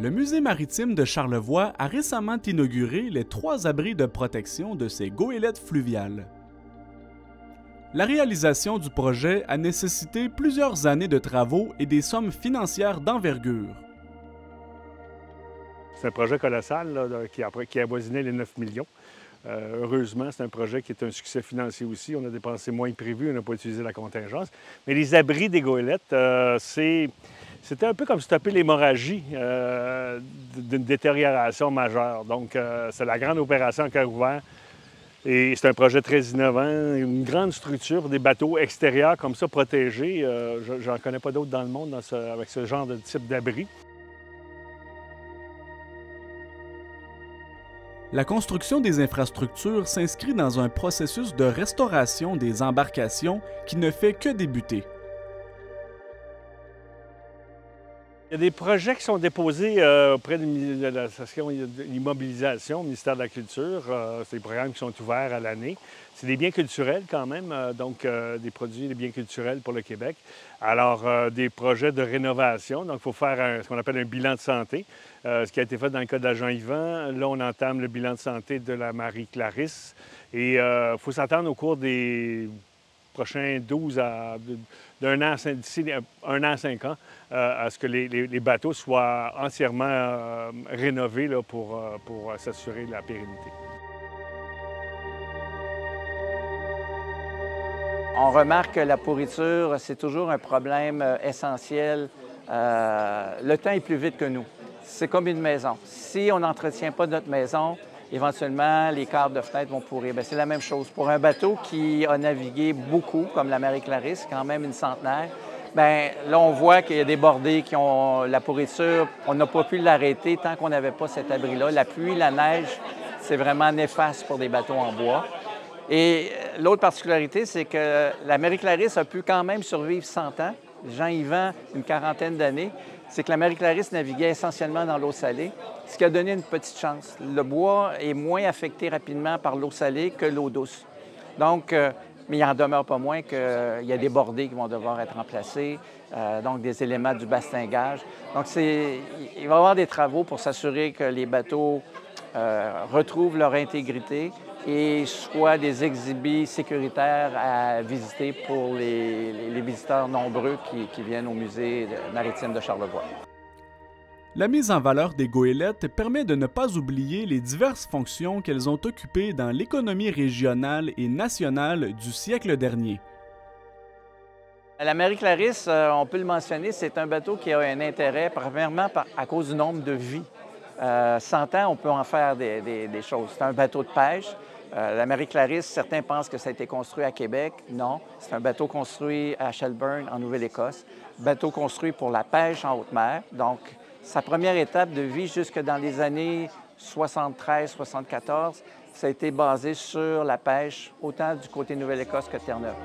Le Musée maritime de Charlevoix a récemment inauguré les 3 abris de protection de ces goélettes fluviales. La réalisation du projet a nécessité plusieurs années de travaux et des sommes financières d'envergure. C'est un projet colossal là, qui a avoisiné les 9 millions. Heureusement, c'est un projet qui est un succès financier aussi. On a dépensé moins que prévu, on n'a pas utilisé la contingence. Mais les abris des goélettes, c'était un peu comme stopper l'hémorragie d'une détérioration majeure. Donc, c'est la grande opération à cœur ouvert. Et c'est un projet très innovant, une grande structure, des bateaux extérieurs comme ça, protégés. J'en connais pas d'autres dans le monde avec ce genre de type d'abri. La construction des infrastructures s'inscrit dans un processus de restauration des embarcations qui ne fait que débuter. Il y a des projets qui sont déposés auprès de la section de l'immobilisation, au ministère de la Culture. C'est des programmes qui sont ouverts à l'année. C'est des biens culturels quand même, donc des produits, des biens culturels pour le Québec. Alors, des projets de rénovation, donc il faut faire ce qu'on appelle un bilan de santé, ce qui a été fait dans le cas de la Jean-Yvan. Là, on entame le bilan de santé de la Marie-Clarisse. Et il faut s'attendre au cours des prochains 12 à d'ici 1 an à 5 ans, à ce que les bateaux soient entièrement rénovés là, pour s'assurer de la pérennité. On remarque que la pourriture, c'est toujours un problème essentiel. Le temps est plus vite que nous. C'est comme une maison. Si on n'entretient pas notre maison, éventuellement, les cadres de fenêtre vont pourrir. C'est la même chose. Pour un bateau qui a navigué beaucoup, comme la Marie-Clarisse, quand même une centenaire, bien, là, on voit qu'il y a des bordées qui ont la pourriture. On n'a pas pu l'arrêter tant qu'on n'avait pas cet abri-là. La pluie, la neige, c'est vraiment néfaste pour des bateaux en bois. Et l'autre particularité, c'est que la Marie-Clarisse a pu quand même survivre 100 ans. Jean-Yvan, une quarantaine d'années. C'est que la Marie-Clarisse naviguait essentiellement dans l'eau salée, ce qui a donné une petite chance. Le bois est moins affecté rapidement par l'eau salée que l'eau douce. Donc, mais il n'en demeure pas moins qu'il y a des bordées qui vont devoir être remplacées, donc des éléments du bastingage. Donc, il va y avoir des travaux pour s'assurer que les bateaux retrouvent leur intégrité et soient des exhibits sécuritaires à visiter pour les visiteurs nombreux qui viennent au Musée maritime de Charlevoix. La mise en valeur des goélettes permet de ne pas oublier les diverses fonctions qu'elles ont occupées dans l'économie régionale et nationale du siècle dernier. La Marie-Clarisse, on peut le mentionner, c'est un bateau qui a un intérêt, premièrement, à cause du nombre de vies. 100 ans, on peut en faire des choses. C'est un bateau de pêche. La Marie-Clarisse, certains pensent que ça a été construit à Québec. Non, c'est un bateau construit à Shelburne, en Nouvelle-Écosse. Bateau construit pour la pêche en haute mer. Donc, sa première étape de vie jusque dans les années 73-74, ça a été basé sur la pêche, autant du côté Nouvelle-Écosse que Terre-Neuve.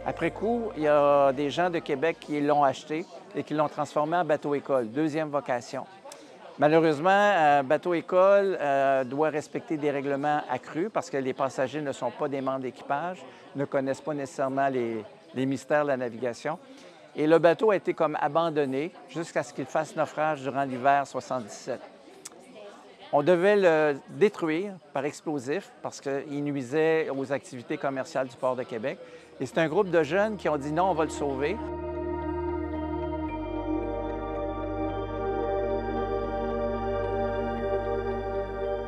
Après coup, il y a des gens de Québec qui l'ont acheté et qui l'ont transformé en bateau-école, deuxième vocation. Malheureusement, bateau-école doit respecter des règlements accrus parce que les passagers ne sont pas des membres d'équipage, ne connaissent pas nécessairement les mystères de la navigation. Et le bateau a été comme abandonné jusqu'à ce qu'il fasse naufrage durant l'hiver 77. On devait le détruire par explosif parce qu'il nuisait aux activités commerciales du port de Québec. Et c'est un groupe de jeunes qui ont dit non, on va le sauver.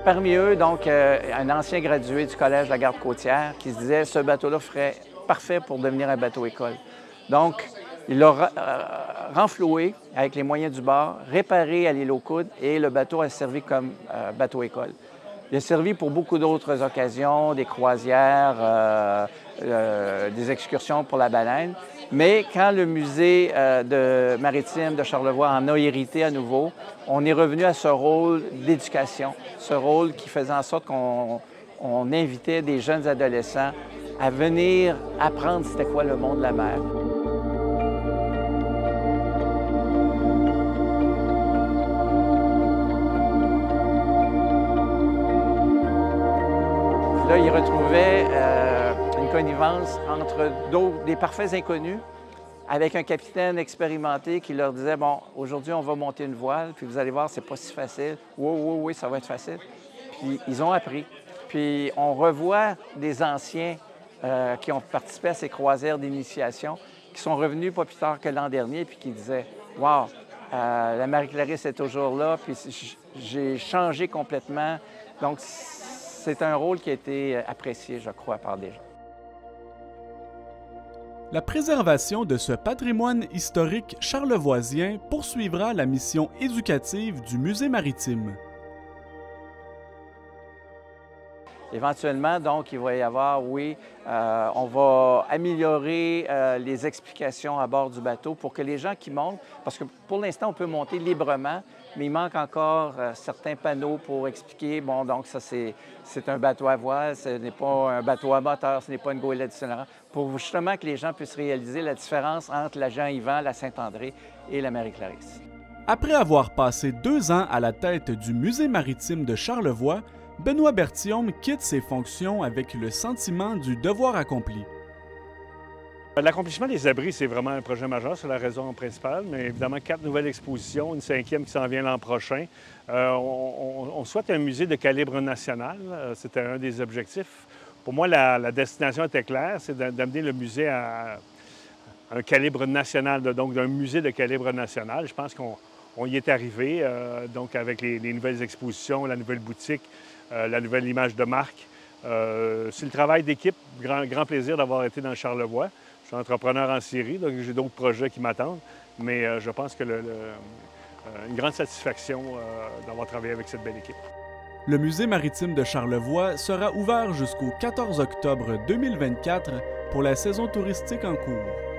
Parmi eux, donc, un ancien gradué du Collège de la Garde-Côtière qui se disait ce bateau-là serait parfait pour devenir un bateau-école. Donc, il l'a renfloué avec les moyens du bord, réparé à l'île aux Coudes et le bateau a servi comme bateau-école. Il a servi pour beaucoup d'autres occasions, des croisières, des excursions pour la baleine. Mais quand le musée maritime de Charlevoix en a hérité à nouveau, on est revenu à ce rôle d'éducation, ce rôle qui faisait en sorte qu'on invitait des jeunes adolescents à venir apprendre c'était quoi le monde de la mer. Là, ils retrouvaient une connivence entre des parfaits inconnus avec un capitaine expérimenté qui leur disait, bon, aujourd'hui, on va monter une voile, puis vous allez voir, c'est pas si facile. Oui, ça va être facile. Puis ils ont appris. Puis on revoit des anciens qui ont participé à ces croisières d'initiation, qui sont revenus pas plus tard que l'an dernier, puis qui disaient, wow, la Marie-Clarisse est toujours là, puis j'ai changé complètement. Donc, c'est un rôle qui a été apprécié, je crois, par des gens. La préservation de ce patrimoine historique charlevoisien poursuivra la mission éducative du Musée maritime. Éventuellement, donc, il va y avoir, oui, on va améliorer les explications à bord du bateau pour que les gens qui montent, parce que pour l'instant, on peut monter librement, mais il manque encore certains panneaux pour expliquer, bon, donc ça, c'est un bateau à voile, ce n'est pas un bateau à moteur, ce n'est pas une goélette d'itinérant, pour justement que les gens puissent réaliser la différence entre la Jean-Yvan, la Saint-André et la Marie-Clarisse. Après avoir passé 2 ans à la tête du Musée maritime de Charlevoix, Benoît Berthiaume quitte ses fonctions avec le sentiment du devoir accompli. L'accomplissement des abris, c'est vraiment un projet majeur, c'est la raison principale, mais évidemment 4 nouvelles expositions, une 5e qui s'en vient l'an prochain. On souhaite un musée de calibre national, c'était un des objectifs. Pour moi, la destination était claire, c'est d'amener le musée à un calibre national, donc d'un musée de calibre national. Je pense qu'on y est arrivé, donc avec les nouvelles expositions, la nouvelle boutique, la nouvelle image de marque. C'est le travail d'équipe, grand plaisir d'avoir été dans Charlevoix. Je suis entrepreneur en série, donc j'ai d'autres projets qui m'attendent, mais je pense que une grande satisfaction d'avoir travaillé avec cette belle équipe. Le Musée maritime de Charlevoix sera ouvert jusqu'au 14 octobre 2024 pour la saison touristique en cours.